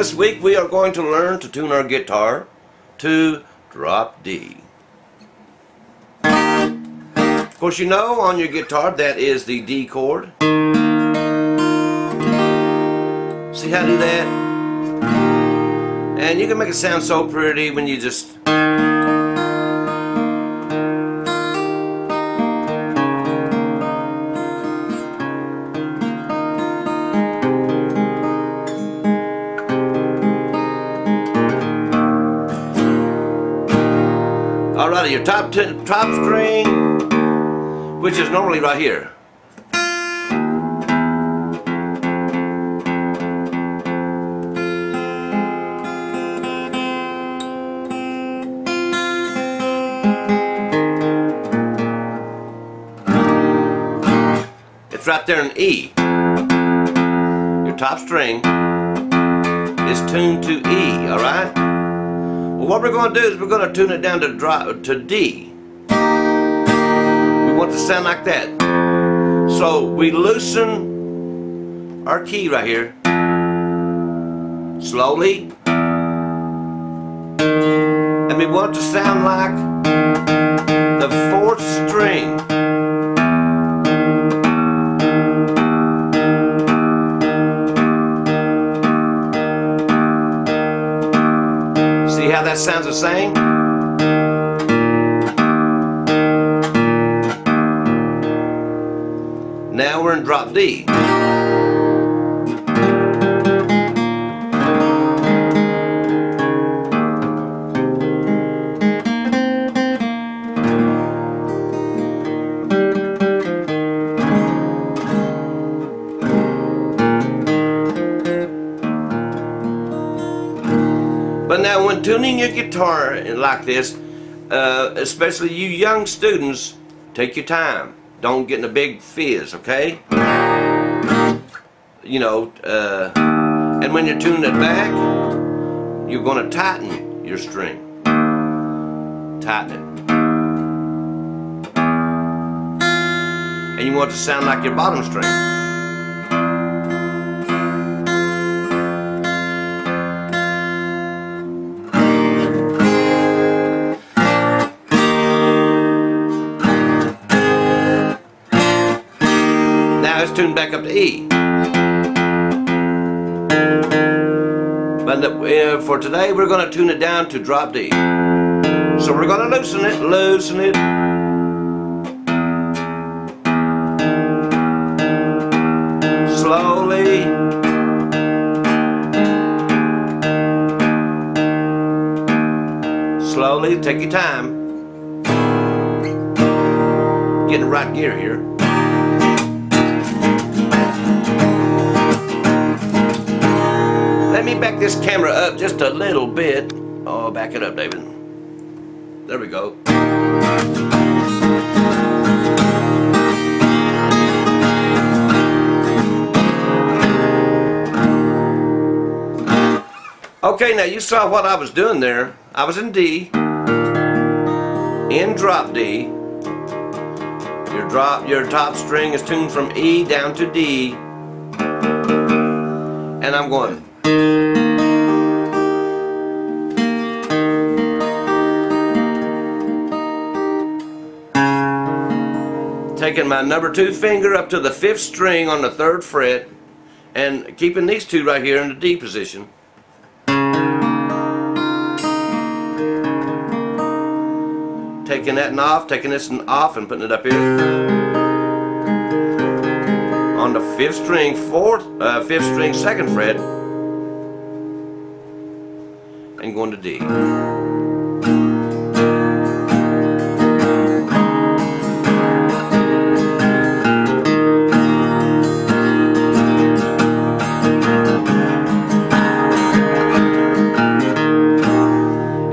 this week we are going to learn to tune our guitar to drop D. Of course, you know on your guitar that is the D chord. See how to do that? And you can make it sound so pretty when you just Alright, your top string, which is normally right here. It's right there in E. Your top string is tuned to E, alright? Well, what we're going to do is we're going to tune it down to D. We want to sound like that. So we loosen our key right here slowly, and we want it to sound like the 4th string. See how that sounds the same? Now we're in drop D. But now when tuning your guitar like this, especially you young students, take your time. Don't get in a big fizz, okay? You know, and when you're tuning it back, you're going to tighten your string. Tighten it. And you want it to sound like your bottom string. Let's tune back up to E. But for today we're going to tune it down to drop D. So we're going to loosen it, slowly. Slowly, take your time. Getting the right gear here. Let me back this camera up just a little bit. Oh, back it up, David. There we go. Okay, now you saw what I was doing there. I was in D, in drop D. Your top string is tuned from E down to D, and I'm going. Taking my number 2 finger up to the 5th string on the 3rd fret and keeping these two right here in the D position. Taking that off, taking this off and putting it up here. On the 5th string, 5th string, 2nd fret, and going to D.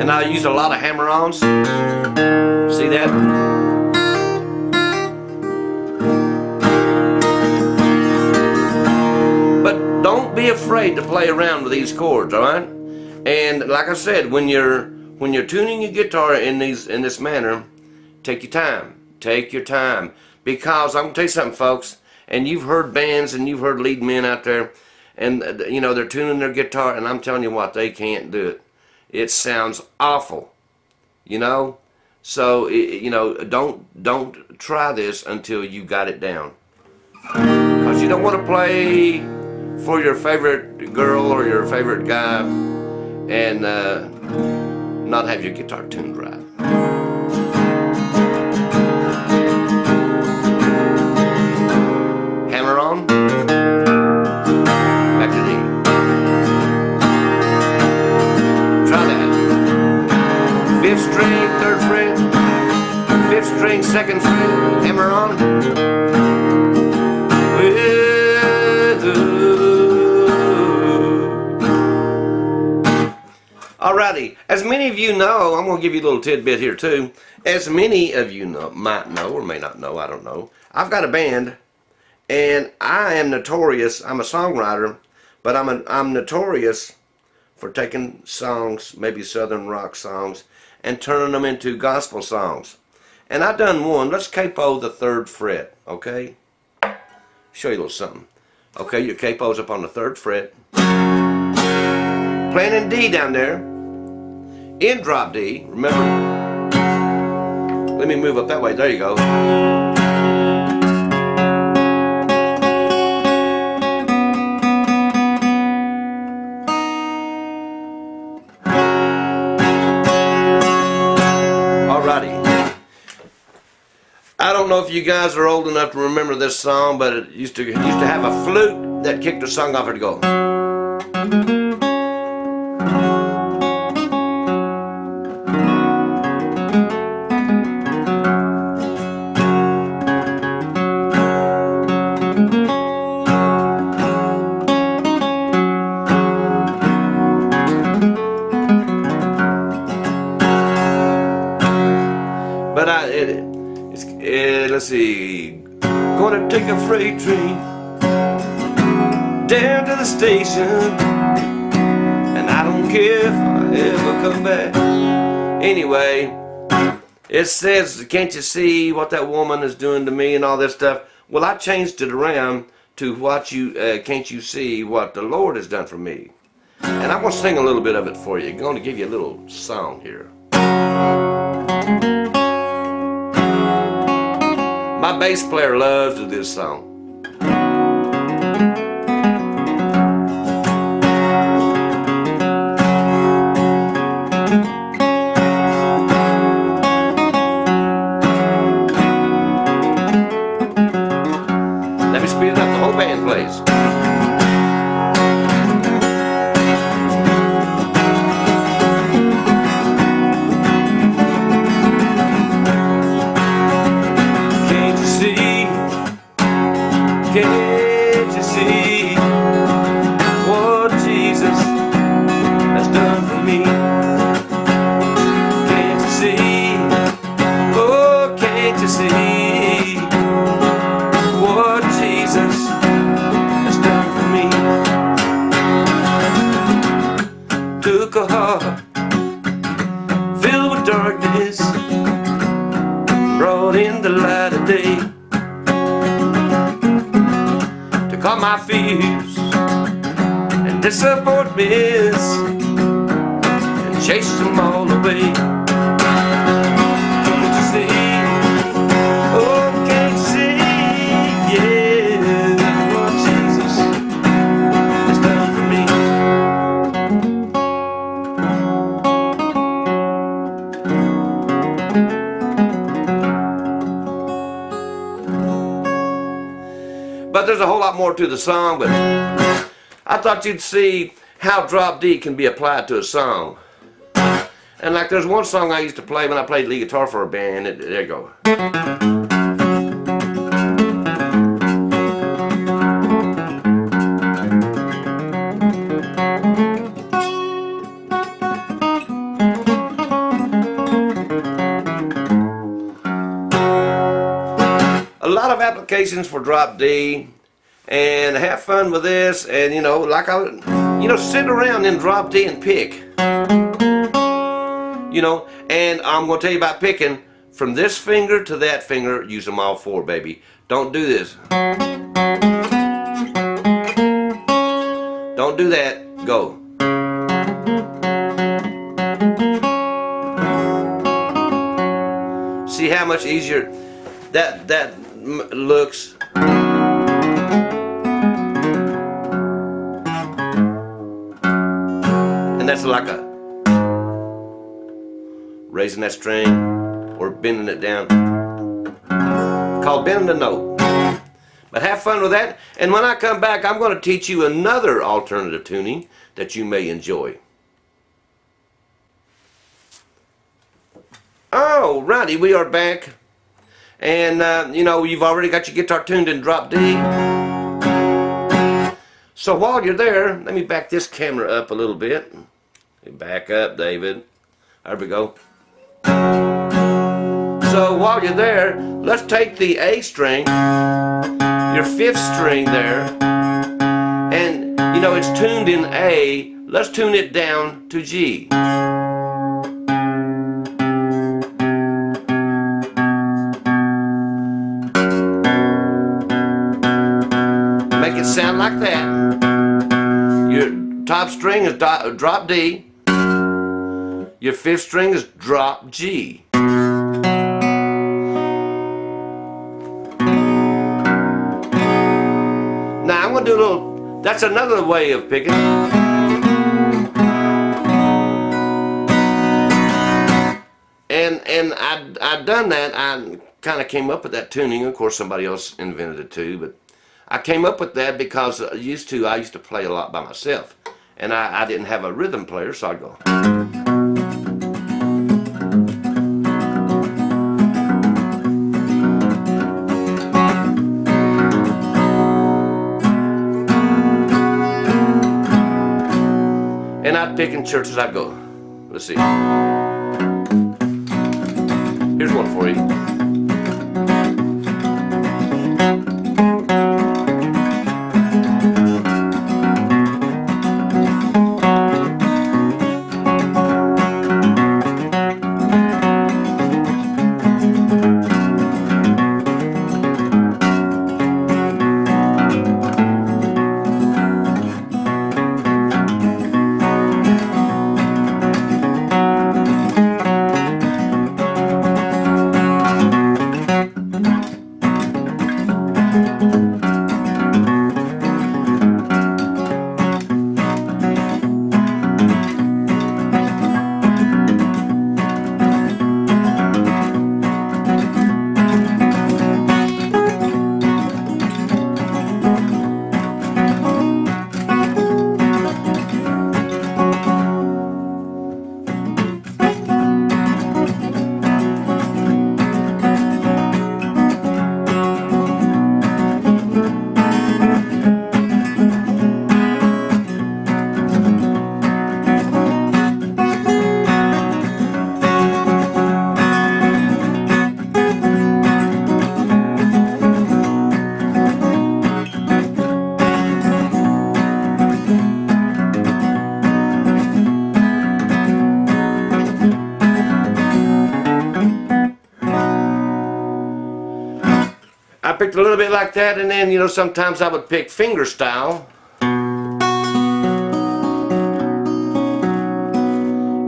And I use a lot of hammer-ons. See that? But don't be afraid to play around with these chords, alright? And like I said, when you're tuning your guitar in this manner, take your time. Take your time. Because I'm gonna tell you something, folks, and you've heard bands and you've heard lead men out there, and you know, they're tuning their guitar, and I'm telling you what, they can't do it. It sounds awful, you know. So you know, don't try this until you got it down, because you don't want to play for your favorite girl or your favorite guy and not have your guitar tuned right. Hammer on, back to D. Try that. 5th string, 3rd fret, 5th string, 2nd fret, hammer on. Alrighty, as many of you know, I'm going to give you a little tidbit here too. As many of you know, might know or may not know, I don't know. I've got a band, and I am notorious. I'm a songwriter, but I'm notorious for taking songs, maybe southern rock songs, and turning them into gospel songs. And I done one. Let's capo the 3rd fret, okay? Show you a little something. Okay, your capo's up on the 3rd fret. Playing in D down there, in drop D, remember? Let me move up that way, there you go. Alrighty. I don't know if you guys are old enough to remember this song, but it used to have a flute that kicked the song off and go. But let's see, gonna take a freight train down to the station, and I don't care if I ever come back. Anyway, it says, can't you see what that woman is doing to me and all this stuff? Well, I changed it around to what can't you see what the Lord has done for me? And I'm going to sing a little bit of it for you. I'm going to give you a little song here. My bass player loves this song. Let me speed it up, the whole band plays. Can't you see what Jesus has done for me? Can't you see? Oh, can't you see what Jesus has done for me? Took a heart filled with darkness, brought in the light of day. Calm my fears and disappointments and chase them all away. Can't you see? Oh, can't you see? Yeah, what Jesus has done for me. But there's a whole lot more to the song, but I thought you'd see how drop D can be applied to a song. And like there's one song I used to play when I played lead guitar for a band. There you go. A lot of applications for drop D, and have fun with this, and you know, like sit around and drop D and pick, you know. And I'm going to tell you about picking from this finger to that finger. Use them all four, baby. Don't do this. Don't do that. Go. See how much easier that looks? And that's like a raising that string or bending it down. Called bending the note. But have fun with that, and when I come back, I'm going to teach you another alternative tuning that you may enjoy. Oh, righty, we are back. And, you know, you've already got your guitar tuned in drop D. So while you're there, let me back this camera up a little bit. Back up, David. There we go. So while you're there, let's take the A string, your 5th string there, and you know it's tuned in A. Let's tune it down to G. Make it sound like that. Your top string is drop D. Your 5th string is drop G. Now I'm going to do a little, that's another way of picking. And I'd done that. I kind of came up with that tuning. Of course somebody else invented it too, but I came up with that because I used to play a lot by myself. And I didn't have a rhythm player, so I'd go. And I'd pick in churches, I'd go. Let's see. Here's one for you. I picked a little bit like that, and then, you know, sometimes I would pick finger style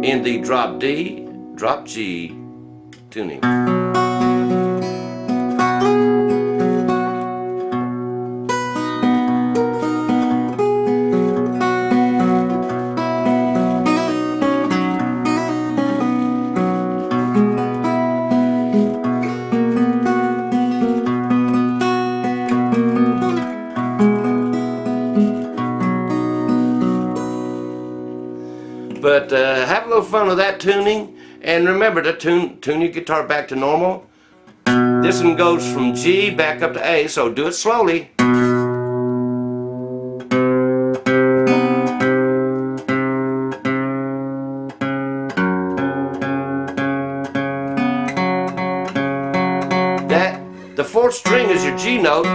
in the drop D, drop G tuning. But have a little fun with that tuning, and remember to tune your guitar back to normal. This one goes from G back up to A, so do it slowly. The 4th string is your G note,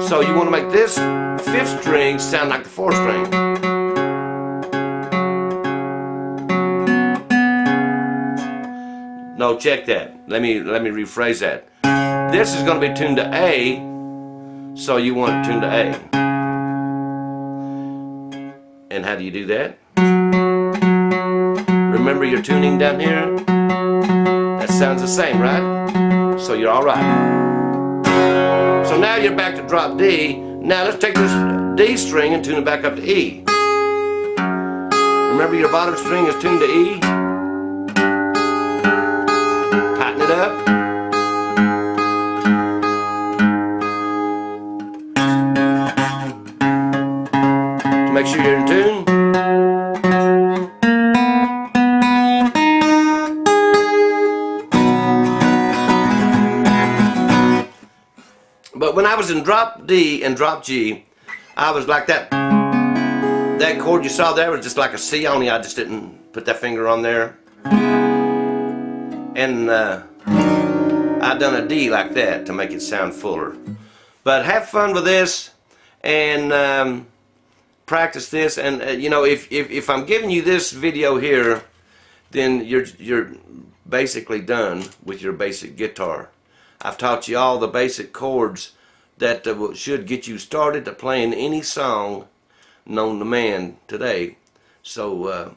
so you want to make this 5th string sound like the 4th string. No, check that. Let me rephrase that. This is going to be tuned to A, so you want it tuned to A. And how do you do that? Remember your tuning down here? That sounds the same, right? So you're alright. So now you're back to drop D. Now let's take this D string and tune it back up to E. Remember your bottom string is tuned to E? Tighten it up. Make sure you're in tune. But when I was in drop D and drop G, I was like that. That chord you saw there was just like a C, only I just didn't put that finger on there. And I done a D like that to make it sound fuller. But have fun with this and practice this. And you know, if I'm giving you this video here, then you're basically done with your basic guitar. I've taught you all the basic chords that should get you started to playing any song known to man today. So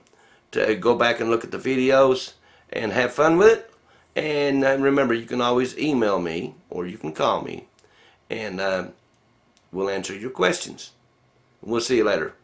to go back and look at the videos and have fun with it. And remember, you can always email me or you can call me, and we'll answer your questions. We'll see you later.